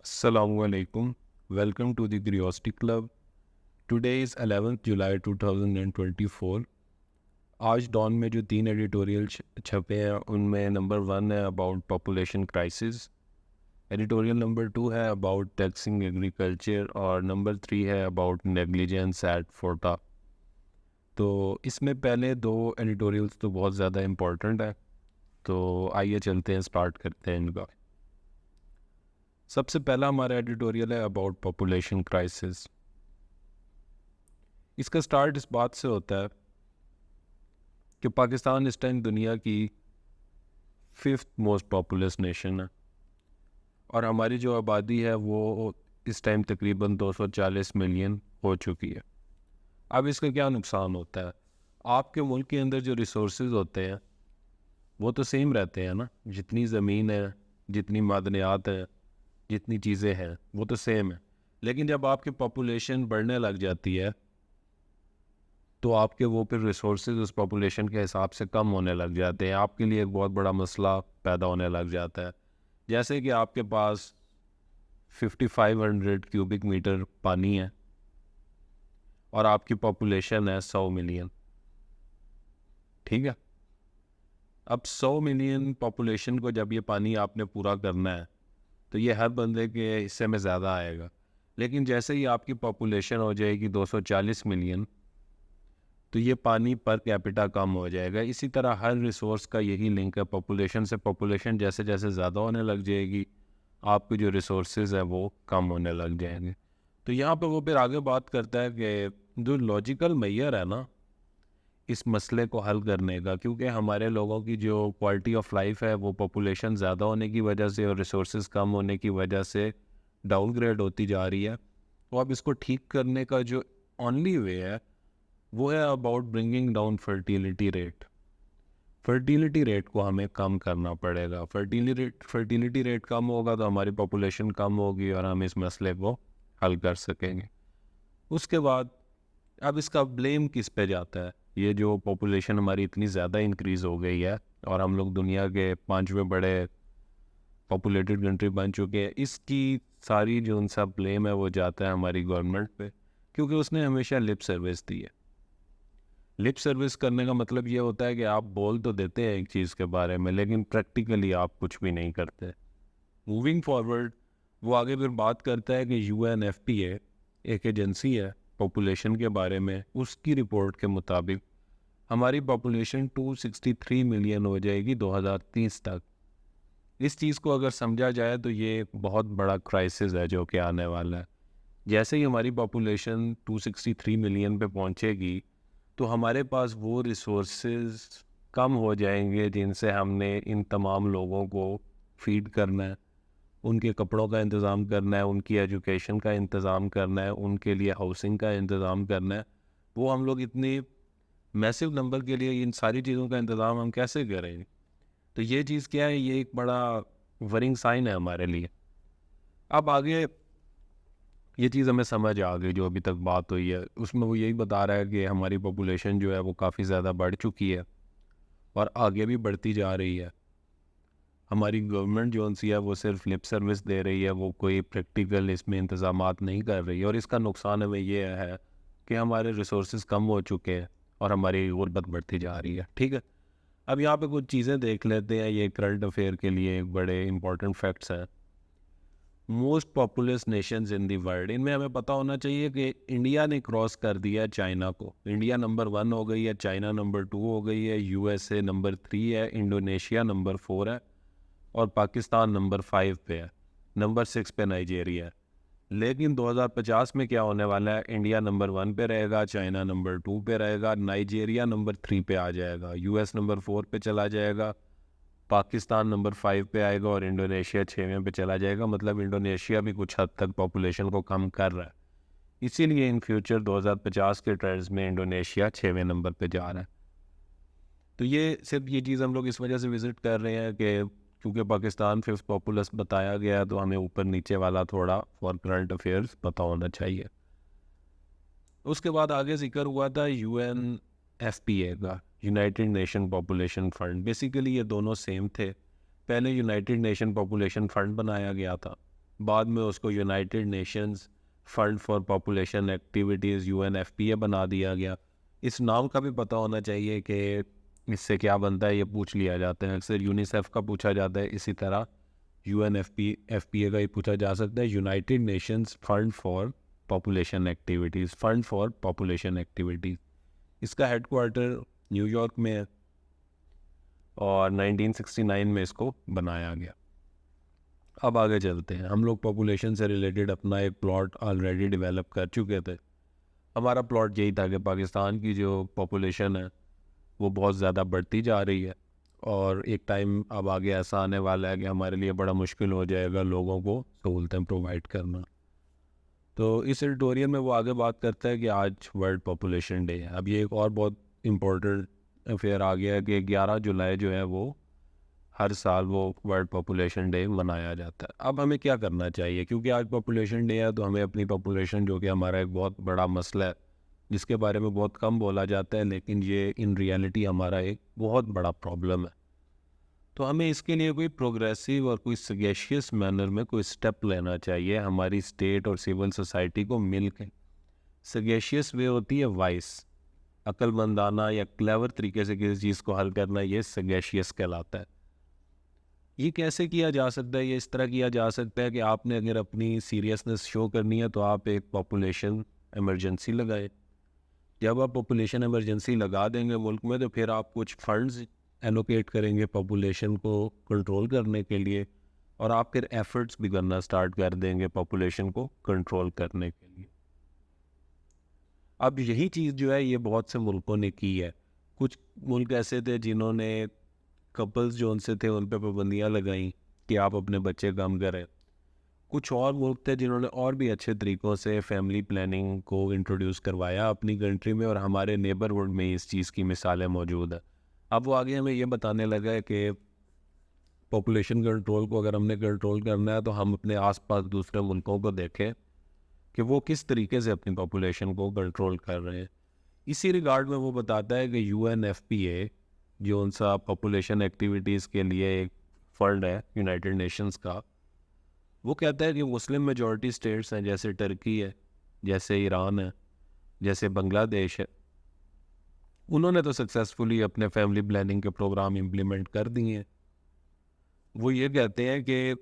Assalamualaikum. Welcome to the Curiosity Club. Today is 11th July 2024. आज don में जो 3 editorial छपे हैं उनमें नंबर 1 है about population crisis, editorial number 2 है अबाउट टैक्सिंग एग्रीकल्चर और नंबर 3 है अबाउट नेग्लिजेंस एट फोर्टा। तो इसमें पहले 2 एडिटोरियल्स तो बहुत ज़्यादा इम्पोर्टेंट है, तो आइए चलते हैं, स्टार्ट करते हैं इनका। सबसे पहला हमारा एडिटोरियल है अबाउट पॉपुलेशन क्राइसिस। इसका स्टार्ट इस बात से होता है कि पाकिस्तान इस टाइम दुनिया की 5th मोस्ट पॉपुलस नेशन है और हमारी जो आबादी है वो इस टाइम तकरीबन 240 मिलियन हो चुकी है। अब इसका क्या नुकसान होता है? आपके मुल्क के अंदर जो रिसोर्सेज होते हैं वो तो सेम रहते हैं ना, जितनी ज़मीन है, जितनी मादनियात है, जितनी चीज़ें हैं वो तो सेम है। लेकिन जब आपकी पॉपुलेशन बढ़ने लग जाती है तो आपके वो फिर रिसोर्सेज उस पॉपुलेशन के हिसाब से कम होने लग जाते हैं। आपके लिए एक बहुत बड़ा मसला पैदा होने लग जाता है। जैसे कि आपके पास 5500 क्यूबिक मीटर पानी है और आपकी पॉपुलेशन है 100 मिलियन। ठीक है, अब 100 मिलियन पॉपुलेशन को जब ये पानी आपने पूरा करना है तो ये हर बंदे के हिस्से में ज़्यादा आएगा। लेकिन जैसे ही आपकी पॉपुलेशन हो जाएगी 240 मिलियन तो ये पानी पर कैपिटा कम हो जाएगा। इसी तरह हर रिसोर्स का यही लिंक है, पॉपुलेशन से पॉपुलेशन जैसे जैसे ज़्यादा होने लग जाएगी आपके जो रिसोर्सेज है वो कम होने लग जाएंगे। तो यहाँ पे वो फिर आगे बात करता है कि जो लॉजिकल मैयर है ना इस मसले को हल करने का, क्योंकि हमारे लोगों की जो क्वालिटी ऑफ लाइफ है वो पॉपुलेशन ज़्यादा होने की वजह से और रिसोर्सेज कम होने की वजह से डाउनग्रेड होती जा रही है। तो अब इसको ठीक करने का जो ओनली वे है वो है about bringing down fertility rate. Fertility rate को हमें कम करना पड़ेगा। फर्टिलिटी रेट कम होगा तो हमारी पॉपुलेशन कम होगी और हम इस मसले को हल कर सकेंगे। उसके बाद अब इसका ब्लेम किस पे जाता है? ये जो पॉपुलेशन हमारी इतनी ज़्यादा इंक्रीज़ हो गई है और हम लोग दुनिया के 5वें बड़े पॉपुलेटेड कंट्री बन चुके हैं, इसकी सारी जो उनसा ब्लेम है वो जाता है हमारी गवर्नमेंट पे, क्योंकि उसने हमेशा लिप सर्विस दी है। लिप सर्विस करने का मतलब ये होता है कि आप बोल तो देते हैं एक चीज़ के बारे में लेकिन प्रैक्टिकली आप कुछ भी नहीं करते। मूविंग फॉरवर्ड वो आगे फिर बात करता है कि UNFPA एक एजेंसी है पॉपुलेशन के बारे में, उसकी रिपोर्ट के मुताबिक हमारी पॉपुलेशन 263 मिलियन हो जाएगी 2030 तक। इस चीज़ को अगर समझा जाए तो ये एक बहुत बड़ा क्राइसिस है जो कि आने वाला है। जैसे ही हमारी पॉपुलेशन 263 मिलियन पे पहुंचेगी तो हमारे पास वो रिसोर्सेज कम हो जाएंगे जिनसे हमने इन तमाम लोगों को फीड करना है, उनके कपड़ों का इंतज़ाम करना है, उनकी एजुकेशन का इंतज़ाम करना है, उनके लिए हाउसिंग का इंतज़ाम करना है। वो हम लोग इतनी मैसिव नंबर के लिए इन सारी चीज़ों का इंतज़ाम हम कैसे करेंगे? तो ये चीज़ क्या है, ये एक बड़ा वरिंग साइन है हमारे लिए। अब आगे ये चीज़ हमें समझ आ गई, जो अभी तक बात हुई है उसमें वो यही बता रहा है कि हमारी पॉपुलेशन जो है वो काफ़ी ज़्यादा बढ़ चुकी है और आगे भी बढ़ती जा रही है। हमारी गवर्नमेंट जो सी है वो सिर्फ लिप सर्विस दे रही है, वो कोई प्रैक्टिकल इसमें इंतज़ामात नहीं कर रही है और इसका नुकसान हमें ये है कि हमारे रिसोर्सेज कम हो चुके हैं और हमारी गुर्बत बढ़ती जा रही है। ठीक है, अब यहाँ पे कुछ चीज़ें देख लेते हैं, ये करंट अफेयर के लिए एक बड़े इंपॉर्टेंट फैक्ट्स हैं। Most populous Nations in the world, इनमें हमें पता होना चाहिए कि इंडिया ने क्रॉस कर दिया है चाइना को। इंडिया नंबर 1 हो गई है, चाइना नंबर 2 हो गई है, USA नंबर 3 है, इंडोनेशिया नंबर 4 है और पाकिस्तान नंबर 5 पे है, नंबर 6 पे नाइजीरिया है। लेकिन 2050 में क्या होने वाला है? इंडिया नंबर 1 पे रहेगा, चाइना नंबर 2 पे रहेगा, नाइजीरिया नंबर 3 पे आ जाएगा, US नंबर 4 पे चला जाएगा, पाकिस्तान नंबर 5 पे आएगा और इंडोनेशिया 6वें पे चला जाएगा। मतलब इंडोनेशिया भी कुछ हद तक पॉपुलेशन को कम कर रहा है। इसीलिए इन फ्यूचर 2050 के ट्रेंड्स में इंडोनेशिया 6वें नंबर पे जा रहा है। तो ये सिर्फ ये चीज़ हम लोग इस वजह से विज़िट कर रहे हैं कि क्योंकि पाकिस्तान 5th पॉपुलस बताया गया तो हमें ऊपर नीचे वाला थोड़ा फॉर करंट अफेयर्स पता होना चाहिए। उसके बाद आगे जिक्र हुआ था UNFPA का, United nation population fund. Basically ये दोनों सेम थे। पहले यूनाइटेड नेशन पॉपुलेशन फ़ंड बनाया गया था बाद में उसको United Nations fund for population activities UNFPA बना दिया गया। इस नाम का भी पता होना चाहिए कि इससे क्या बनता है, ये पूछ लिया जाता है अक्सर। यूनिसेफ का पूछा जाता है, इसी तरह UNFPA का ही पूछा जा सकता है, United Nations fund for population activities, fund for population activities. इसका हेडक्वार्टर न्यूयॉर्क में है और 1969 में इसको बनाया गया। अब आगे चलते हैं। हम लोग पॉपुलेशन से रिलेटेड अपना एक प्लॉट ऑलरेडी डेवलप कर चुके थे। हमारा प्लॉट यही था कि पाकिस्तान की जो पॉपुलेशन है वो बहुत ज़्यादा बढ़ती जा रही है और एक टाइम अब आगे ऐसा आने वाला है कि हमारे लिए बड़ा मुश्किल हो जाएगा लोगों को सहूलतें प्रोवाइड करना। तो इस एडिटोरियल में वो आगे बात करता है कि आज वर्ल्ड पॉपुलेशन डे है। अब ये एक और बहुत इम्पोर्टेंट अफेयर आ गया है कि 11 जुलाई जो है वो हर साल वो वर्ल्ड पॉपुलेशन डे मनाया जाता है। अब हमें क्या करना चाहिए, क्योंकि आज पॉपुलेशन डे है तो हमें अपनी पॉपुलेशन, जो कि हमारा एक बहुत बड़ा मसला है जिसके बारे में बहुत कम बोला जाता है, लेकिन ये इन रियलिटी हमारा एक बहुत बड़ा प्रॉब्लम है, तो हमें इसके लिए कोई प्रोग्रेसिव और कोई सगेशियस मैनर में कोई स्टेप लेना चाहिए हमारी स्टेट और सिविल सोसाइटी को मिल के। सगेशियस वे होती है वाइस, अक्लमंदाना या क्लेवर तरीके से किसी चीज़ को हल करना, ये सगेशियस कहलाता है। ये कैसे किया जा सकता है? ये इस तरह किया जा सकता है कि आपने अगर अपनी सीरियसनेस शो करनी है तो आप एक पॉपुलेशन इमरजेंसी लगाए। जब आप पॉपुलेशन इमरजेंसी लगा देंगे मुल्क में तो फिर आप कुछ फंड्स एलोकेट करेंगे पॉपुलेशन को कंट्रोल करने के लिए, और आप फिर एफर्ट्स भी करना स्टार्ट कर देंगे पॉपुलेशन को कंट्रोल करने के लिए। अब यही चीज़ जो है ये बहुत से मुल्कों ने की है। कुछ मुल्क ऐसे थे जिन्होंने कपल्स जो उनसे थे उन पर पाबंदियाँ लगाई कि आप अपने बच्चे कम करें। कुछ और मुल्क थे जिन्होंने और भी अच्छे तरीक़ों से फैमिली प्लानिंग को इंट्रोड्यूस करवाया अपनी कंट्री में, और हमारे नेबरहुड में इस चीज़ की मिसालें मौजूद हैं। अब वो आगे हमें ये बताने लगा है कि पॉपुलेशन कंट्रोल को अगर हमने कंट्रोल करना है तो हम अपने आसपास दूसरे मुल्कों को देखें कि वो किस तरीके से अपनी पॉपुलेशन को कंट्रोल कर रहे हैं। इसी रिगार्ड में वो बताता है कि UNFPA जो उनसा पॉपुलेशन एक्टिविटीज़ के लिए एक फंड है यूनाइटेड नेशंस का, वो कहता है कि मुस्लिम मेजॉरिटी स्टेट्स हैं, जैसे टर्की है, जैसे ईरान है, जैसे बांग्लादेश है, उन्होंने तो सक्सेसफुली अपने फैमिली प्लानिंग के प्रोग्राम इम्प्लीमेंट कर दिए हैं। वो ये कहते हैं कि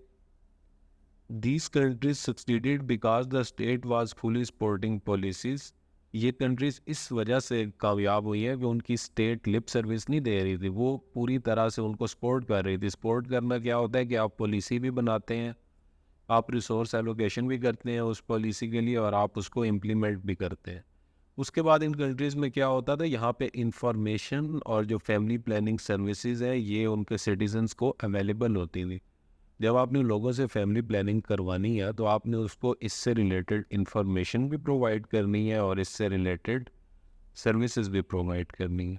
these countries succeeded because the state was fully supporting policies. ये कंट्रीज़ इस वजह से कामयाब हुई है कि उनकी स्टेट लिप सर्विस नहीं दे रही थी, वो पूरी तरह से उनको सपोर्ट कर रही थी। सपोर्ट करना क्या होता है कि आप पॉलिसी भी बनाते हैं, आप रिसोर्स एलोकेशन भी करते हैं उस पॉलिसी के लिए, और आप उसको इम्प्लीमेंट भी करते हैं। उसके बाद इन कंट्रीज़ में क्या होता था, यहाँ पे इंफॉर्मेशन और जो फैमिली प्लानिंग सर्विसेज है ये उनके सिटीजन्स को अवेलेबल होती थी। जब आपने लोगों से फैमिली प्लानिंग करवानी है तो आपने उसको इससे रिलेटेड इंफॉर्मेशन भी प्रोवाइड करनी है और इससे रिलेटेड सर्विसेज भी प्रोवाइड करनी है।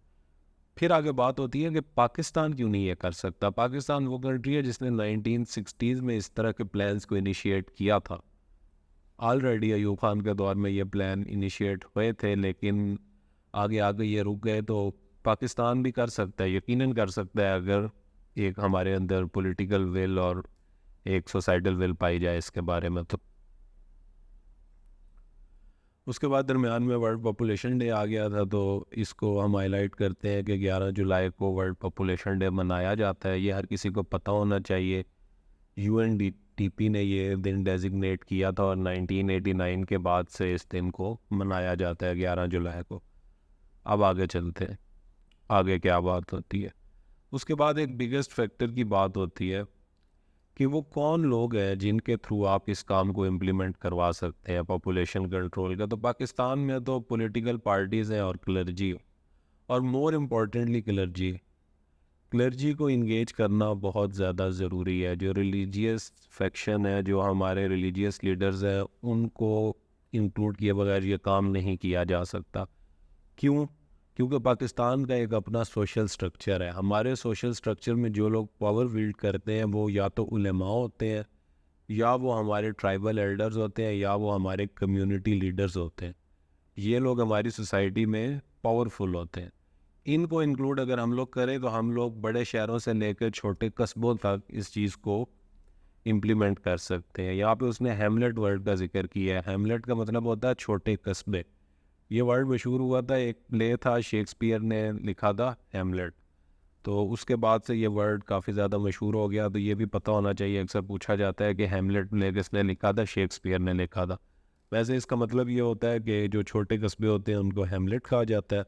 फिर आगे बात होती है कि पाकिस्तान क्यों नहीं ये कर सकता। पाकिस्तान वो कंट्री है जिसने 1960s में इस तरह के प्लान्स को इनिशिएट किया था। ऑलरेडी अयूब खान के दौर में ये प्लान इनिशिएट हुए थे, लेकिन आगे आगे ये रुक गए। तो पाकिस्तान भी कर सकता है, यकीनन कर सकता है, अगर एक हमारे अंदर पॉलिटिकल विल और एक सोसाइटल विल पाई जाए इसके बारे में। तो उसके बाद दरमियान में वर्ल्ड पॉपुलेशन डे आ गया था, तो इसको हम हाईलाइट करते हैं कि 11 जुलाई को वर्ल्ड पॉपुलेशन डे मनाया जाता है। ये हर किसी को पता होना चाहिए। UNDP ने ये दिन डेजिग्नेट किया था और 1989 के बाद से इस दिन को मनाया जाता है 11 जुलाई को। अब आगे चलते हैं, आगे क्या बात होती है। उसके बाद एक बिगेस्ट फैक्टर की बात होती है कि वो कौन लोग हैं जिनके थ्रू आप इस काम को इम्प्लीमेंट करवा सकते हैं पॉपुलेशन कंट्रोल का। तो पाकिस्तान में तो पॉलिटिकल पार्टीज़ हैं और क्लर्जी, और मोर इम्पॉर्टेंटली क्लर्जी को इंगेज करना बहुत ज़्यादा ज़रूरी है। जो रिलीजियस फैक्शन है, जो हमारे रिलीजियस लीडर्स हैं, उनको इंक्लूड किए बगैर ये काम नहीं किया जा सकता। क्यों? क्योंकि पाकिस्तान का एक अपना सोशल स्ट्रक्चर है। हमारे सोशल स्ट्रक्चर में जो लोग पावर विल्ड करते हैं वो या तो उलेमा होते हैं, या वो हमारे ट्राइबल एल्डर्स होते हैं, या वो हमारे कम्युनिटी लीडर्स होते हैं। ये लोग हमारी सोसाइटी में पावरफुल होते हैं। इनको इंक्लूड अगर हम लोग करें तो हम लोग बड़े शहरों से लेकर छोटे कस्बों तक इस चीज़ को इम्प्लीमेंट कर सकते हैं। यहाँ पे उसने हैमलेट वर्ड का जिक्र किया है। हैमलेट का मतलब होता है छोटे कस्बे। ये वर्ड मशहूर हुआ था, एक प्ले था शेक्सपियर ने लिखा था हैमलेट, तो उसके बाद से ये वर्ड काफ़ी ज़्यादा मशहूर हो गया। तो ये भी पता होना चाहिए, अक्सर पूछा जाता है कि हैमलेट ने किसने लिखा था, शेक्सपियर ने लिखा था। वैसे इसका मतलब ये होता है कि जो छोटे कस्बे होते हैं उनको हैमलेट कहा जाता है।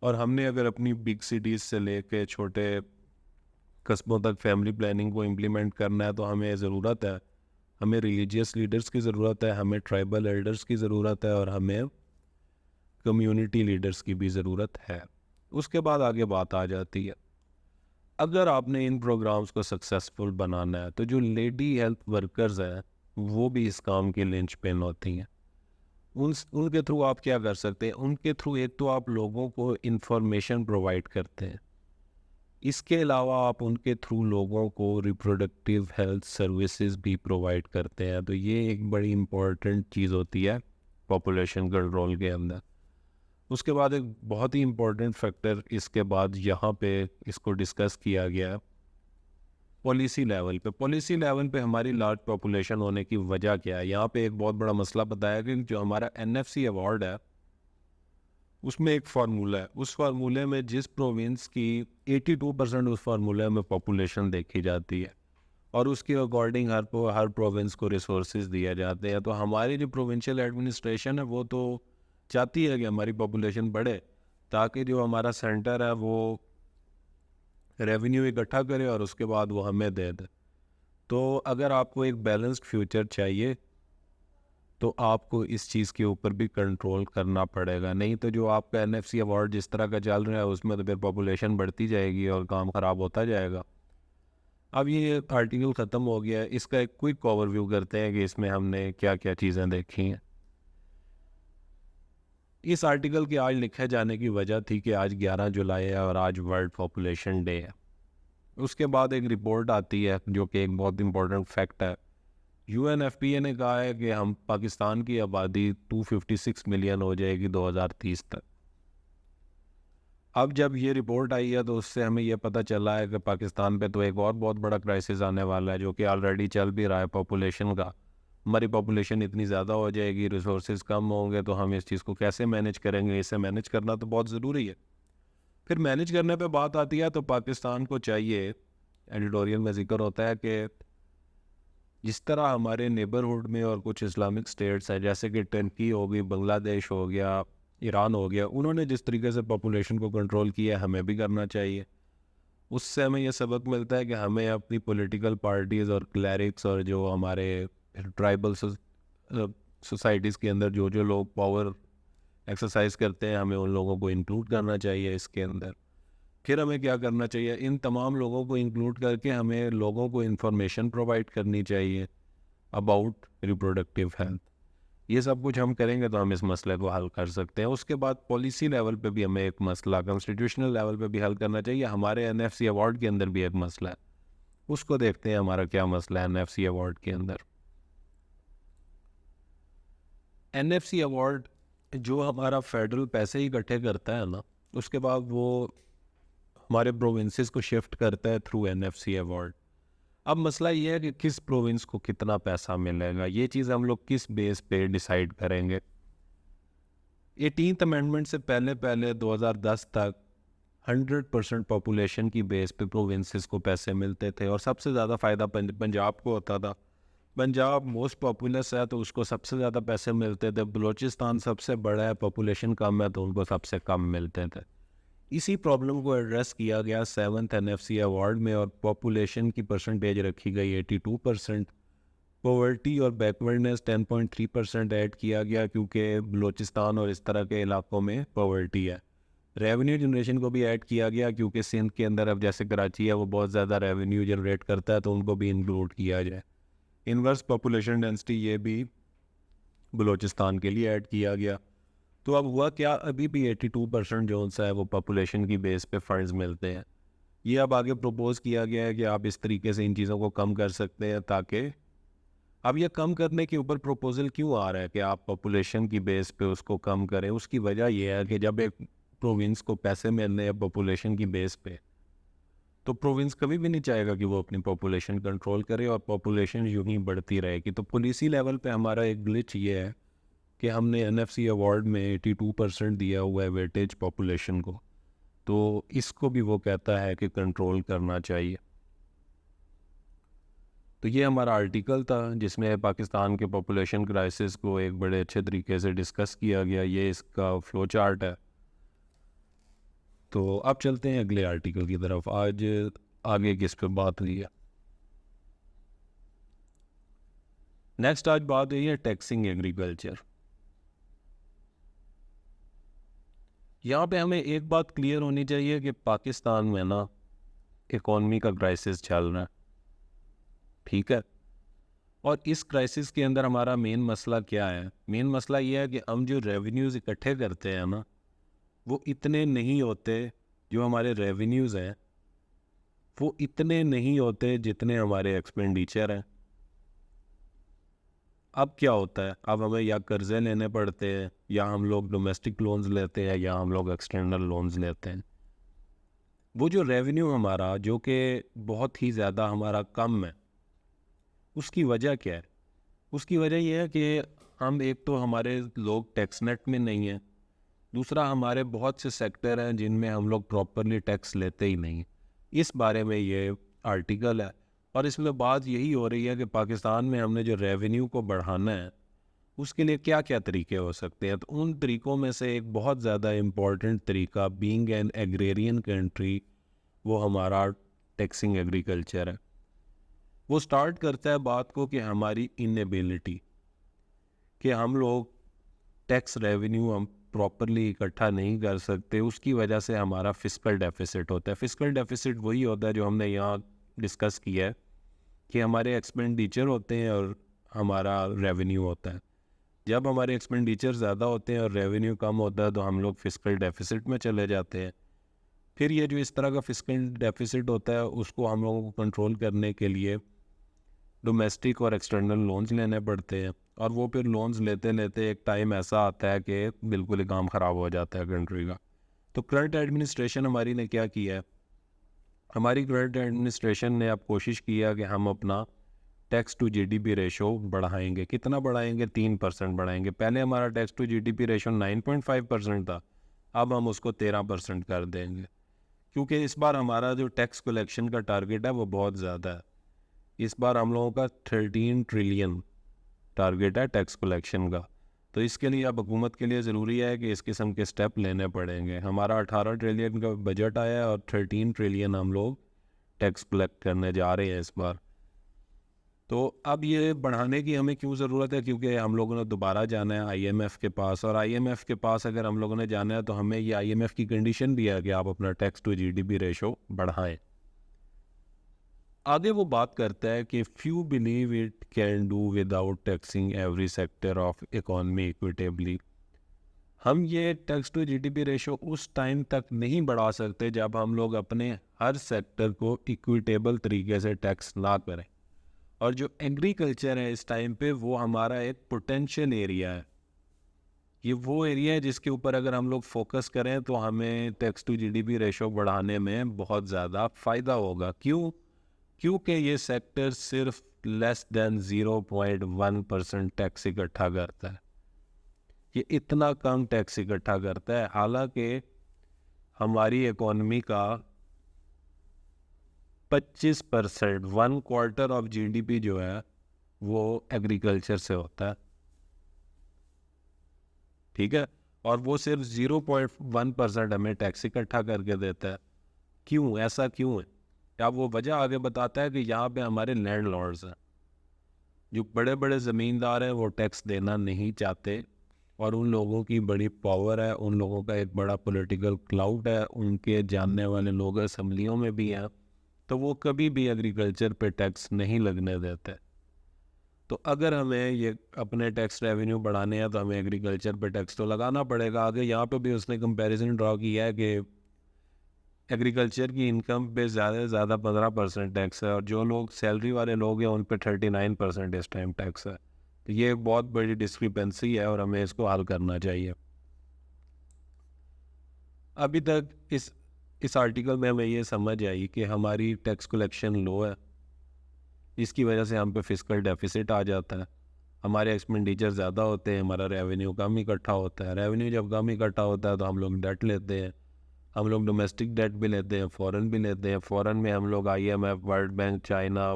और हमने अगर अपनी बिग सिटीज़ से लेके छोटे कस्बों तक फैमिली प्लानिंग को इम्प्लीमेंट करना है तो हमें ज़रूरत है, हमें रिलीजियस लीडर्स की ज़रूरत है, हमें ट्राइबल एल्डर्स की ज़रूरत है और हमें कम्युनिटी लीडर्स की भी ज़रूरत है। उसके बाद आगे बात आ जाती है, अगर आपने इन प्रोग्राम्स को सक्सेसफुल बनाना है तो जो लेडी हेल्थ वर्कर्स हैं वो भी इस काम की लिंचपिन होती हैं। उनके थ्रू आप क्या कर सकते हैं? उनके थ्रू एक तो आप लोगों को इंफॉर्मेशन प्रोवाइड करते हैं, इसके अलावा आप उनके थ्रू लोगों को रिप्रोडक्टिव हेल्थ सर्विसेज भी प्रोवाइड करते हैं। तो ये एक बड़ी इम्पोर्टेंट चीज़ होती है पॉपुलेशन कंट्रोल के अंदर। उसके बाद एक बहुत ही इम्पोर्टेंट फैक्टर इसके बाद यहाँ पे इसको डिस्कस किया गया है पॉलिसी लेवल पे। पॉलिसी लेवल पे हमारी लार्ज पॉपुलेशन होने की वजह क्या है? यहाँ पे एक बहुत बड़ा मसला बताया कि जो हमारा एनएफसी अवार्ड है उसमें एक फार्मूला है, उस फार्मूले में जिस प्रोविंस की 82% उस फार्मूले में पॉपुलेशन देखी जाती है और उसके अकॉर्डिंग हर प्रोविंस को रिसोर्सेज दिए जाते हैं। तो हमारी जो प्रोविंशियल एडमिनिस्ट्रेशन है वो तो चाहती है कि हमारी पॉपुलेशन बढ़े ताकि जो हमारा सेंटर है वो रेवेन्यू इकट्ठा करे और उसके बाद वो हमें दे दे। तो अगर आपको एक बैलेंस्ड फ्यूचर चाहिए तो आपको इस चीज़ के ऊपर भी कंट्रोल करना पड़ेगा, नहीं तो जो आपका एनएफसी अवार्ड जिस तरह का चल रहा है उसमें तो फिर पॉपुलेशन बढ़ती जाएगी और काम ख़राब होता जाएगा। अब ये आर्टिकल ख़त्म हो गया है, इसका एक क्विक ओवरव्यू करते हैं कि इसमें हमने क्या क्या चीज़ें देखी हैं। इस आर्टिकल के आज लिखे जाने की वजह थी कि आज 11 जुलाई है और आज वर्ल्ड पॉपुलेशन डे है। उसके बाद एक रिपोर्ट आती है जो कि एक बहुत इंपॉर्टेंट फैक्ट है। यूएनएफपीए ने कहा है कि हम पाकिस्तान की आबादी 256 मिलियन हो जाएगी 2030 तक। अब जब ये रिपोर्ट आई है तो उससे हमें ये पता चला है कि पाकिस्तान पे तो एक और बहुत बड़ा क्राइसिस आने वाला है जो कि ऑलरेडी चल भी रहा है पॉपुलेशन का। हमारी पॉपुलेशन इतनी ज़्यादा हो जाएगी, रिसोर्सेज कम होंगे, तो हम इस चीज़ को कैसे मैनेज करेंगे? इसे मैनेज करना तो बहुत ज़रूरी है। फिर मैनेज करने पे बात आती है तो पाकिस्तान को चाहिए, एडिटोरियल में जिक्र होता है कि जिस तरह हमारे नेबरहुड में और कुछ इस्लामिक स्टेट्स हैं जैसे कि टर्की हो गई, बांग्लादेश हो गया, ईरान हो गया, उन्होंने जिस तरीके से पॉपुलेशन को कंट्रोल किया है हमें भी करना चाहिए। उससे हमें यह सबक मिलता है कि हमें अपनी पॉलिटिकल पार्टीज़ और क्लैरिक्स और जो हमारे ट्राइबल सोसाइटीज़ के अंदर जो जो लोग पावर एक्सरसाइज करते हैं हमें उन लोगों को इंक्लूड करना चाहिए इसके अंदर। फिर हमें क्या करना चाहिए? इन तमाम लोगों को इंक्लूड करके हमें लोगों को इंफॉर्मेशन प्रोवाइड करनी चाहिए अबाउट रिप्रोडक्टिव हेल्थ। ये सब कुछ हम करेंगे तो हम इस मसले को हल कर सकते हैं। उसके बाद पॉलिसी लेवल पे भी हमें एक मसला कॉन्स्टिट्यूशनल लेवल पे भी हल करना चाहिए। हमारे एनएफसी अवार्ड के अंदर भी एक मसला है, उसको देखते हैं हमारा क्या मसला है एनएफसी अवार्ड के अंदर। एनएफसी अवार्ड जो हमारा फेडरल पैसे इकट्ठे करता है ना, उसके बाद वो हमारे प्रोविंसेस को शिफ्ट करता है थ्रू एनएफसी अवार्ड। अब मसला ये है कि किस प्रोविंस को कितना पैसा मिलेगा, ये चीज़ हम लोग किस बेस पे डिसाइड करेंगे। 18th अमेंडमेंट से पहले पहले 2010 तक 100% पॉपुलेशन की बेस पे प्रोविंसेस को पैसे मिलते थे और सबसे ज़्यादा फ़ायदा पंजाब को होता था। पंजाब मोस्ट पॉपुलस है तो उसको सबसे ज़्यादा पैसे मिलते थे। बलूचिस्तान सबसे बड़ा है, पॉपुलेशन कम है तो उनको सबसे कम मिलते थे। इसी प्रॉब्लम को एड्रेस किया गया 7th एनएफसी अवार्ड में और पॉपुलेशन की परसेंटेज रखी गई 82%। पॉवर्टी और बैकवर्डनेस 10.3% ऐड किया गया क्योंकि बलूचिस्तान और इस तरह के इलाकों में पॉवर्टी है। रेवेन्यू जनरेशन को भी ऐड किया गया क्योंकि सिंध के अंदर अब जैसे कराची है वो बहुत ज़्यादा रेवेन्यू जनरेट करता है तो उनको भी इंक्लूड किया जाए। इनवर्स पॉपुलेशन डेंसिटी ये भी बलूचिस्तान के लिए ऐड किया गया। तो अब हुआ क्या, अभी भी 82% जो सा है वो पॉपुलेशन की बेस पे फंड्स मिलते हैं। ये अब आगे प्रपोज किया गया है कि आप इस तरीके से इन चीज़ों को कम कर सकते हैं ताकि अब ये कम करने के ऊपर प्रपोजल क्यों आ रहा है कि आप पॉपुलेशन की बेस पे उसको कम करें। उसकी वजह यह है कि जब एक प्रोविंस को पैसे मिलने हैं पॉपुलेशन की बेस पे तो प्रोविंस कभी भी नहीं चाहेगा कि वो अपनी पॉपुलेशन कंट्रोल करे और पॉपुलेशन यूं ही बढ़ती रहेगी। तो पॉलिसी लेवल पे हमारा एक ग्लिच ये है कि हमने एनएफसी अवार्ड में 82% दिया हुआ है वेटेज पॉपुलेशन को, तो इसको भी वो कहता है कि कंट्रोल करना चाहिए। तो ये हमारा आर्टिकल था जिसमें पाकिस्तान के पॉपुलेशन क्राइसिस को एक बड़े अच्छे तरीके से डिस्कस किया गया। ये इसका फ्लो चार्ट है। तो अब चलते हैं अगले आर्टिकल की तरफ। आज आगे किस पे बात हुई है? नेक्स्ट आज बात हुई है टैक्सिंग एग्रीकल्चर। यहाँ पे हमें एक बात क्लियर होनी चाहिए कि पाकिस्तान में ना इकॉनमी का क्राइसिस चल रहा है, ठीक है। और इस क्राइसिस के अंदर हमारा मेन मसला क्या है? मेन मसला ये है कि हम जो रेवेन्यूज़ इकट्ठे करते हैं ना, वो इतने नहीं होते। जो हमारे रेवेन्यूज़ हैं वो इतने नहीं होते जितने हमारे एक्सपेंडिचर हैं। अब क्या होता है, अब हमें या कर्ज़े लेने पड़ते हैं, या हम लोग डोमेस्टिक लोन्स लेते हैं, या हम लोग एक्सटर्नल लोन्स लेते हैं। वो जो रेवेन्यू हमारा जो कि बहुत ही ज़्यादा हमारा कम है, उसकी वजह क्या है? उसकी वजह यह है कि हम एक तो हमारे लोग टैक्स नेट में नहीं हैं, दूसरा हमारे बहुत से सेक्टर हैं जिनमें हम लोग प्रॉपरली टैक्स लेते ही नहीं। इस बारे में ये आर्टिकल है और इसमें बात यही हो रही है कि पाकिस्तान में हमने जो रेवेन्यू को बढ़ाना है उसके लिए क्या क्या तरीके हो सकते हैं। तो उन तरीक़ों में से एक बहुत ज़्यादा इम्पॉर्टेंट तरीका, बीइंग एन एग्रेरियन कंट्री, वो हमारा टैक्सिंग एग्रीकल्चर है। वो स्टार्ट करता है बात को कि हमारी इनएबिलिटी, कि हम लोग टैक्स रेवेन्यू हम प्रॉपरली इकट्ठा नहीं कर सकते, उसकी वजह से हमारा फिस्कल डेफिसिट होता है। फिस्कल डेफिसिट वही होता है जो हमने यहाँ डिस्कस किया है कि हमारे एक्सपेंडिचर होते हैं और हमारा रेवेन्यू होता है। जब हमारे एक्सपेंडिचर ज़्यादा होते हैं और रेवेन्यू कम होता है तो हम लोग फिस्कल डेफिसिट में चले जाते हैं। फिर ये जो इस तरह का फिस्कल डेफिसिट होता है उसको हम लोगों को कंट्रोल करने के लिए डोमेस्टिक और एक्सटर्नल लोन्स लेने पड़ते हैं, और वो फिर लोन्स लेते लेते एक टाइम ऐसा आता है कि बिल्कुल ही काम ख़राब हो जाता है कंट्री का। तो करंट एडमिनिस्ट्रेशन हमारी ने क्या किया है? हमारी करंट एडमिनिस्ट्रेशन ने अब कोशिश किया कि हम अपना टैक्स टू जीडीपी रेशो बढ़ाएंगे। कितना बढ़ाएंगे? 3% बढ़ाएंगे। पहले हमारा टैक्स टू जीडीपी रेशो 9.5% था, अब हम उसको 13% कर देंगे, क्योंकि इस बार हमारा जो टैक्स कलेक्शन का टारगेट है वो बहुत ज़्यादा है। इस बार हम लोगों का 13 ट्रिलियन टारगेट है टैक्स कलेक्शन का। तो इसके लिए अब हुकूमत के लिए ज़रूरी है कि इस किस्म के स्टेप लेने पड़ेंगे। हमारा 18 ट्रिलियन का बजट आया है और 13 ट्रिलियन हम लोग टैक्स कलेक्ट करने जा रहे हैं इस बार। तो अब ये बढ़ाने की हमें क्यों ज़रूरत है? क्योंकि हम लोगों ने दोबारा जाना है आईएमएफ के पास, और आईएमएफ के पास अगर हम लोगों ने जाना है तो हमें ये आईएमएफ की कंडीशन भी है कि आप अपना टैक्स टू जीडीपी रेशो बढ़ाएं। आगे वो बात करता है कि few believe it can do without taxing every sector of economy equitably. हम ये टैक्स टू जीडीपी रेशो उस टाइम तक नहीं बढ़ा सकते जब हम लोग अपने हर सेक्टर को इक्विटेबल तरीके से टैक्स ना करें। और जो एग्रीकल्चर है इस टाइम पे वो हमारा एक पोटेंशियल एरिया है। ये वो एरिया है जिसके ऊपर अगर हम लोग फोकस करें तो हमें टैक्स टू जीडीपी रेशो बढ़ाने में बहुत ज़्यादा फ़ायदा होगा। क्यों? क्योंकि ये सेक्टर सिर्फ लेस देन 0.1% टैक्स इकट्ठा करता है। ये इतना कम टैक्स इकट्ठा करता है, हालांकि हमारी इकॉनमी का 25%, 1/4 ऑफ जीडीपी जो है वो एग्रीकल्चर से होता है, ठीक है। और वो सिर्फ 0.1% हमें टैक्स इकट्ठा करके देता है। क्यों? ऐसा क्यों है? क्या वो वजह आगे बताता है कि यहाँ पे हमारे लैंड लॉर्ड्स हैं, जो बड़े बड़े ज़मींदार हैं, वो टैक्स देना नहीं चाहते, और उन लोगों की बड़ी पावर है, उन लोगों का एक बड़ा पॉलिटिकल क्लाउड है, उनके जानने वाले लोग असम्बलियों में भी हैं, तो वो कभी भी एग्रीकल्चर पे टैक्स नहीं लगने देते। तो अगर हमें ये अपने टैक्स रेवेन्यू बढ़ाने हैं तो हमें एग्रीकल्चर पे टैक्स तो लगाना पड़ेगा। आगे यहाँ पे भी उसने कंपैरिजन ड्रॉ किया है कि एग्रीकल्चर की इनकम पे ज़्यादा से ज़्यादा 15% टैक्स है, और जो लोग सैलरी वाले लोग हैं उन पे 39% इस टाइम टैक्स है। तो ये एक बहुत बड़ी डिस्क्रिपेंसी है और हमें इसको हल करना चाहिए। अभी तक इस आर्टिकल में हमें ये समझ आई कि हमारी टैक्स कलेक्शन लो है, इसकी वजह से हम पे फिस्कल डेफिसिट आ जाता है, हमारे एक्सपेंडिचर ज़्यादा होते हैं, हमारा रेवेन्यू कम इकट्ठा होता है। रेवेन्यू जब कम इकट्ठा होता है तो हम लोग डेट लेते हैं, हम लोग डोमेस्टिक डेट भी लेते हैं, फ़ॉरेन भी लेते हैं। फ़ॉरेन में हम लोग IMF, world bank, China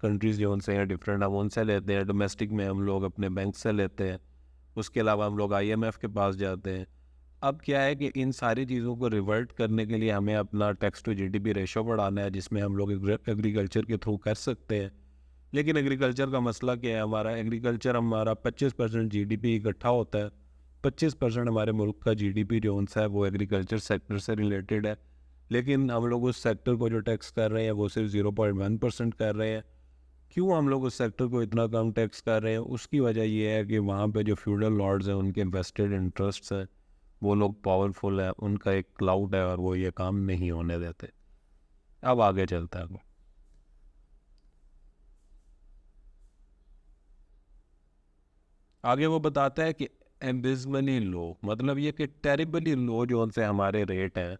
countries जो उनसे हैं डिफरेंट, हम उनसे लेते हैं। डोमेस्टिक में हम लोग अपने बैंक से लेते हैं, उसके अलावा हम लोग IMF के पास जाते हैं। अब क्या है कि इन सारी चीज़ों को रिवर्ट करने के लिए हमें अपना टैक्स टू GDP रेशो बढ़ाना है, जिसमें हम लोग एग्रीकल्चर के थ्रू कर सकते हैं। लेकिन एग्रीकल्चर का मसला क्या है, हमारा एग्रीकल्चर हमारा 25% GDP इकट्ठा होता है। 25% हमारे मुल्क का GDP जो उनसा है वो एग्रीकल्चर सेक्टर से रिलेटेड है, लेकिन हम लोग उस सेक्टर को जो टैक्स कर रहे हैं वो सिर्फ 0.1% कर रहे हैं। क्यों हम लोग उस सेक्टर को इतना कम टैक्स कर रहे हैं? उसकी वजह ये है कि वहाँ पे जो फ्यूडल लॉर्ड्स हैं उनके वेस्टेड इंटरेस्ट्स हैं, वो लोग पावरफुल है, उनका एक क्लाउड है और वो ये काम नहीं होने देते। अब आगे चलता है। आगे वो बताता है कि एम्बिजमनी लो, मतलब ये कि टेरिबली लो जो उनसे हमारे रेट हैं,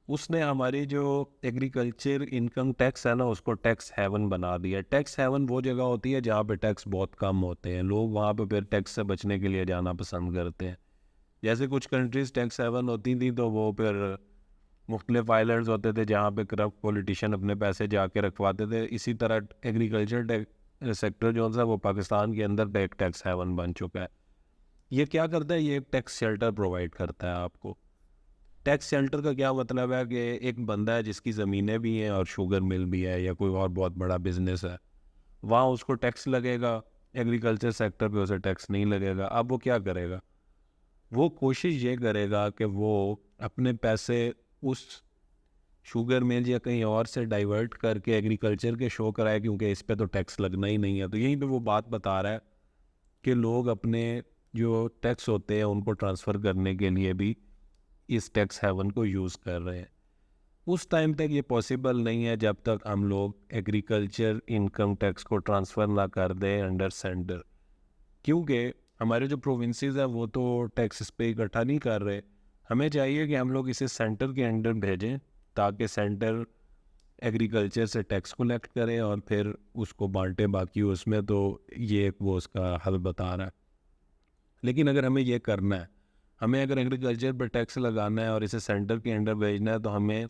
उसने हमारी जो एग्रीकल्चर इनकम टैक्स है ना उसको टैक्स हेवन बना दिया। टैक्स हेवन वो जगह होती है जहाँ पे टैक्स बहुत कम होते हैं, लोग वहाँ पे फिर टैक्स से बचने के लिए जाना पसंद करते हैं। जैसे कुछ कंट्रीज टैक्स हेवन होती थी तो वो फिर मुख्तलिफ आइलैंड्स होते थे जहाँ पे करप्ट पॉलिटिशियन अपने पैसे जाके रखवाते थे। इसी तरह एग्रीकल्चर सेक्टर जो है वो पाकिस्तान के अंदर एक टैक्स हेवन बन चुका है। ये क्या करता है, ये एक टैक्स शेल्टर प्रोवाइड करता है आपको। टैक्स शेल्टर का क्या मतलब है कि एक बंदा है जिसकी ज़मीनें भी हैं और शुगर मिल भी है या कोई और बहुत बड़ा बिजनेस है, वहाँ उसको टैक्स लगेगा, एग्रीकल्चर सेक्टर पे उसे टैक्स नहीं लगेगा। अब वो क्या करेगा, वो कोशिश ये करेगा कि वो अपने पैसे उस शुगर मिल या कहीं और से डाइवर्ट करके एग्रीकल्चर के शो कराए, क्योंकि इस पे तो टैक्स लगना ही नहीं है। तो यहीं पे वो बात बता रहा है कि लोग अपने जो टैक्स होते हैं उनको ट्रांसफ़र करने के लिए भी इस टैक्स हेवन को यूज़ कर रहे हैं। उस टाइम तक ये पॉसिबल नहीं है जब तक हम लोग एग्रीकल्चर इनकम टैक्स को ट्रांसफ़र ना कर दें अंडर सेंटर, क्योंकि हमारे जो प्रोविंसेस हैं वो तो टैक्स इस पे इकट्ठा नहीं कर रहे। हमें चाहिए कि हम लोग इसे सेंटर के अंडर भेजें ताकि सेंटर एग्रीकल्चर से टैक्स कलेक्ट करे और फिर उसको बांटे बाकी उसमें। तो ये एक वो उसका हल बता रहा है। लेकिन अगर हमें ये करना है, हमें अगर एग्रीकल्चर पर टैक्स लगाना है और इसे सेंटर के अंडर भेजना है, तो हमें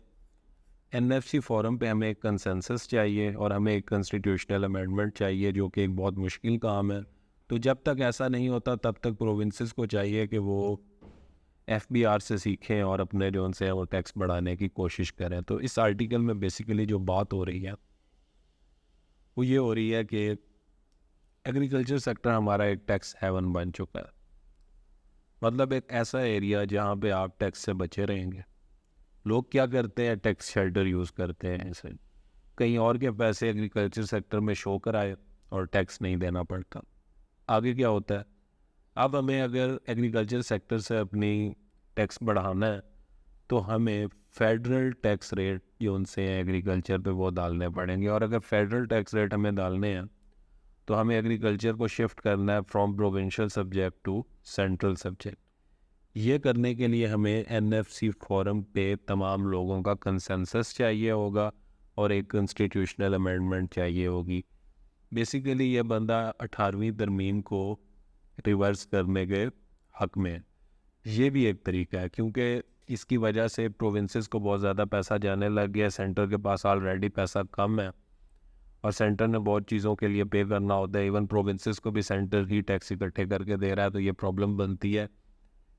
NFC फोरम पे हमें एक कंसेंसस चाहिए और हमें एक कॉन्स्टिट्यूशनल अमेंडमेंट चाहिए, जो कि एक बहुत मुश्किल काम है। तो जब तक ऐसा नहीं होता तब तक प्रोविंसेस को चाहिए कि वो FBR से सीखें और अपने जो उनसे वो टैक्स बढ़ाने की कोशिश करें। तो इस आर्टिकल में बेसिकली जो बात हो रही है वो ये हो रही है कि एग्रीकल्चर सेक्टर हमारा एक टैक्स हेवन बन चुका है, मतलब एक ऐसा एरिया जहाँ पे आप टैक्स से बचे रहेंगे। लोग क्या करते हैं, टैक्स शेल्टर यूज़ करते हैं, ऐसे कहीं और के पैसे एग्रीकल्चर सेक्टर में शो कराए और टैक्स नहीं देना पड़ता। आगे क्या होता है, अब हमें अगर एग्रीकल्चर सेक्टर से अपनी टैक्स बढ़ाना है तो हमें फेडरल टैक्स रेट जो उनसे हैं एग्रीकल्चर पे वो डालने पड़ेंगे। और अगर फेडरल टैक्स रेट हमें डालने हैं तो हमें एग्रीकल्चर को शिफ्ट करना है from provincial subject to central subject. ये करने के लिए हमें NFC फोरम पे तमाम लोगों का कंसेंसस चाहिए होगा और एक कॉन्स्टिट्यूशनल अमेंडमेंट चाहिए होगी। बेसिकली ये बंदा 18वीं तरमीम को रिवर्स करने के हक में है। ये भी एक तरीका है, क्योंकि इसकी वजह से प्रोविंसेस को बहुत ज़्यादा पैसा जाने लग गया, सेंटर के पास ऑलरेडी पैसा कम है और सेंटर ने बहुत चीज़ों के लिए पे करना होता है। इवन प्रोविंसेस को भी सेंटर ही टैक्स इकट्ठे करके दे रहा है, तो ये प्रॉब्लम बनती है,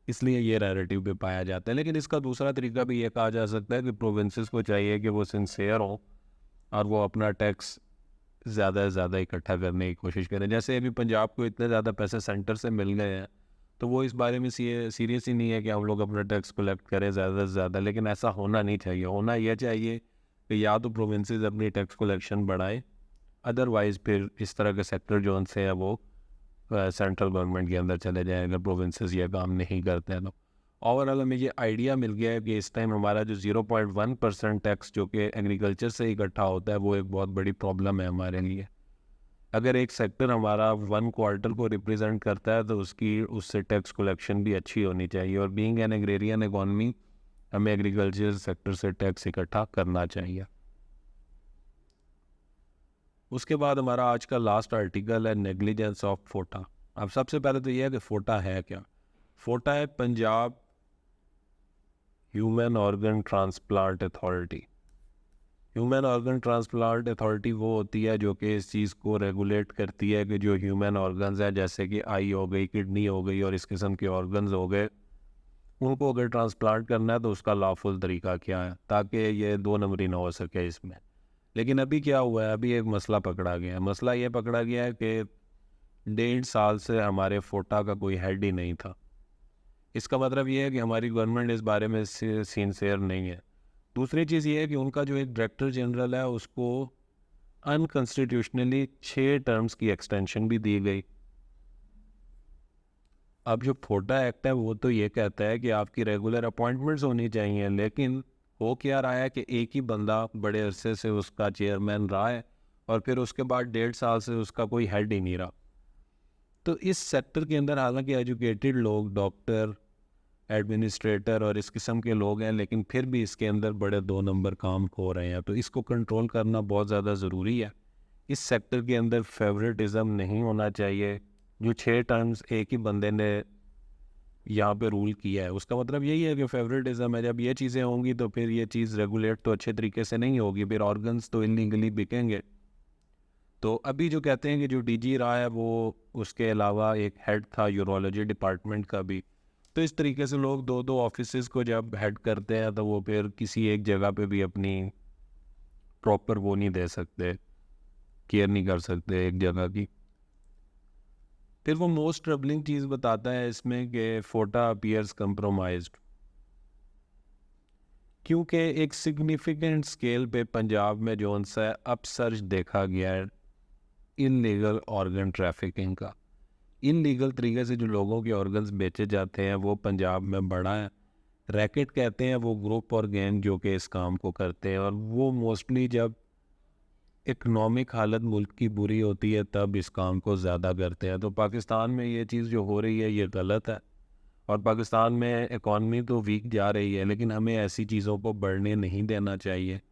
इसलिए ये नैरेटिव भी पाया जाता है। लेकिन इसका दूसरा तरीका भी ये कहा जा सकता है कि प्रोविंसेस को चाहिए कि वो सिंसियर हों और वो अपना टैक्स ज़्यादा से ज़्यादा इकट्ठा करने की कोशिश करें। जैसे अभी पंजाब को इतने ज़्यादा पैसे सेंटर से मिल गए हैं, तो वो इस बारे में सीरियस ही नहीं है कि हम लोग अपना टैक्स कलेक्ट करें ज़्यादा से ज़्यादा। लेकिन ऐसा होना नहीं चाहिए। होना यह चाहिए कि या तो प्रोविंसेस अपनी टैक्स कलेक्शन बढ़ाएं, अदरवाइज़ फिर इस तरह के सेक्टर जो उनसे है वो सेंट्रल गवर्नमेंट के अंदर चले जाएँ अगर प्रोविंसेस ये काम नहीं करते हैं तो। ओवरऑल हमें ये आइडिया मिल गया है कि इस टाइम हमारा जो 0.1% टैक्स जो कि एग्रीकल्चर से इकट्ठा होता है वो एक बहुत बड़ी प्रॉब्लम है हमारे लिए। अगर एक सेक्टर हमारा 1 क्वार्टर को रिप्रेजेंट करता है तो उसकी उससे टैक्स कलेक्शन भी अच्छी होनी चाहिए। और बीइंग एन एग्रेरियन इकॉनमी, हमें एग्रीकल्चर सेक्टर से टैक्स इकट्ठा करना चाहिए। उसके बाद हमारा आज का लास्ट आर्टिकल है नेग्लिजेंस ऑफ फोटा। अब सबसे पहले तो ये है कि फोटा है क्या। फोटा है Punjab human organ transplant authority. Human organ transplant authority वो होती है जो कि इस चीज़ को रेगुलेट करती है कि जो ह्यूमन ऑर्गन्स हैं, जैसे कि आई हो गई, किडनी हो गई और इस किस्म के ऑर्गन्स हो गए, उनको अगर ट्रांसप्लांट करना है तो उसका लॉफुल तरीका क्या है, ताकि ये दो नंबरी ना हो सके इसमें। लेकिन अभी क्या हुआ है, अभी एक मसला पकड़ा गया है। मसला ये पकड़ा गया है कि 1.5 साल से हमारे फोटा का कोई हेड ही नहीं था। इसका मतलब ये है कि हमारी गवर्नमेंट इस बारे में सिंसियर नहीं है। दूसरी चीज़ ये है कि उनका जो एक डायरेक्टर जनरल है उसको अनकॉन्स्टिट्यूशनली 6 टर्म्स की एक्सटेंशन भी दी गई। अब जो फोटा एक्ट है वो तो ये कहता है कि आपकी रेगुलर अपॉइंटमेंट्स होनी चाहिए, लेकिन हो क्या रहा है कि एक ही बंदा बड़े अरसे से उसका चेयरमैन रहा है और फिर उसके बाद 1.5 साल से उसका कोई हेड ही नहीं रहा। तो इस सेक्टर के अंदर हालांकि एजुकेटेड लोग, डॉक्टर, एडमिनिस्ट्रेटर और इस किस्म के लोग हैं, लेकिन फिर भी इसके अंदर बड़े 2 नंबर काम हो रहे हैं। तो इसको कंट्रोल करना बहुत ज़्यादा ज़रूरी है। इस सेक्टर के अंदर फेवरेटिज़म नहीं होना चाहिए। जो 6 टर्म्स एक ही बंदे ने यहाँ पे रूल किया है, उसका मतलब यही है कि फेवरेटिज़म है। जब ये चीज़ें होंगी तो फिर ये चीज़ रेगुलेट तो अच्छे तरीके से नहीं होगी, फिर ऑर्गन्स तो इलीगली बिकेंगे। तो अभी जो कहते हैं कि जो डीजी रहा है वो, उसके अलावा एक हेड था यूरोलॉजी डिपार्टमेंट का भी। तो इस तरीके से लोग दो दो ऑफिसेज़ को जब हेड करते हैं तो वो फिर किसी एक जगह पे भी अपनी प्रॉपर वो नहीं दे सकते, केयर नहीं कर सकते एक जगह की। फिर वो मोस्ट ट्रबलिंग चीज़ बताता है इसमें कि फोटा अपीयर्स कंप्रोमाइज्ड, क्योंकि एक सिग्निफिकेंट स्केल पे पंजाब में जो सा अपसर्ज देखा गया है इनलीगल ऑर्गन ट्रैफिकिंग का। इनलीगल तरीके से जो लोगों के ऑर्गन्स बेचे जाते हैं वो पंजाब में बड़ा है। रैकेट कहते हैं वो ग्रुप और गैंग जो कि इस काम को करते हैं, और वो मोस्टली जब इकनॉमिक हालत मुल्क की बुरी होती है तब इस काम को ज़्यादा करते हैं। तो पाकिस्तान में ये चीज़ जो हो रही है ये गलत है, और पाकिस्तान में इकॉनमी तो वीक जा रही है, लेकिन हमें ऐसी चीज़ों को बढ़ने नहीं देना चाहिए।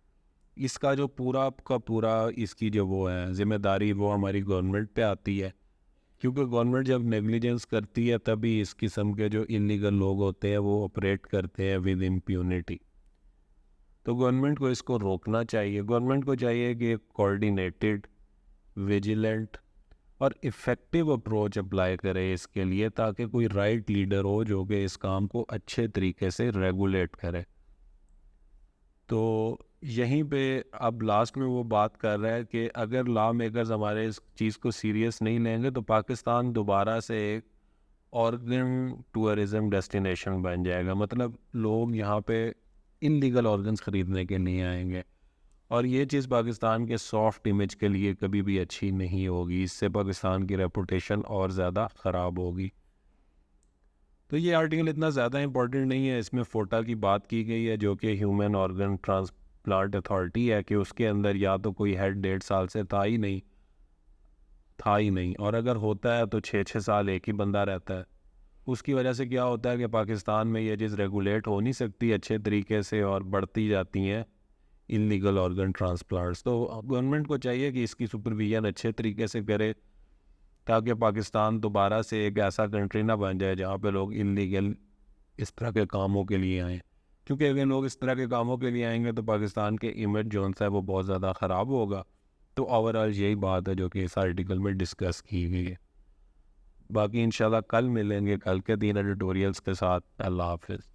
इसका जो पूरा का पूरा इसकी जो वो है ज़िम्मेदारी वो हमारी गवर्नमेंट पे आती है, क्योंकि गवर्नमेंट जब नेग्लिजेंस करती है तभी इस किस्म के जो इलीगल लोग होते हैं वो ऑपरेट करते हैं विद इम्प्यूनिटी। तो गवर्नमेंट को इसको रोकना चाहिए। गवर्नमेंट को चाहिए कि एक कोऑर्डिनेटेड, विजिलेंट और इफ़ेक्टिव अप्रोच अप्लाई करे इसके लिए, ताकि कोई राइट लीडर हो जो कि इस काम को अच्छे तरीके से रेगुलेट करे। तो यहीं पे अब लास्ट में वो बात कर रहा है कि अगर लॉ मेकर्स हमारे इस चीज़ को सीरियस नहीं लेंगे तो पाकिस्तान दोबारा से एक ऑर्गन टूरिज्म डेस्टिनेशन बन जाएगा। मतलब लोग यहाँ पे इनलीगल ऑर्गन्स ख़रीदने के लिए आएंगे, और ये चीज़ पाकिस्तान के सॉफ्ट इमेज के लिए कभी भी अच्छी नहीं होगी। इससे पाकिस्तान की रेपुटेशन और ज़्यादा ख़राब होगी। तो ये आर्टिकल इतना ज़्यादा इंपॉर्टेंट नहीं है। इसमें फोटा की बात की गई है जो कि ह्यूमन ऑर्गन ट्रांसप्लांट अथॉरिटी है, कि उसके अंदर या तो कोई हेड 1.5 साल से था ही नहीं, और अगर होता है तो 6-6 साल एक ही बंदा रहता है। उसकी वजह से क्या होता है कि पाकिस्तान में ये चीज़ रेगुलेट हो नहीं सकती अच्छे तरीके से, और बढ़ती जाती हैं इलीगल ऑर्गन ट्रांसप्लांट्स। तो गवर्नमेंट को चाहिए कि इसकी सुपरविजन अच्छे तरीके से करे, ताकि पाकिस्तान दोबारा से एक ऐसा कंट्री ना बन जाए जहाँ पे लोग इलीगल इस तरह के कामों के लिए आएँ। क्योंकि अगर लोग इस तरह के कामों के लिए आएंगे तो पाकिस्तान के इमेज जो है वो बहुत ज़्यादा ख़राब होगा। तो ओवरऑल यही बात है जो कि इस आर्टिकल में डिस्कस की गई है। बाकी इंशाल्लाह कल मिलेंगे, कल के 3 एडिटोरियल्स के साथ। अल्लाह हाफिज़।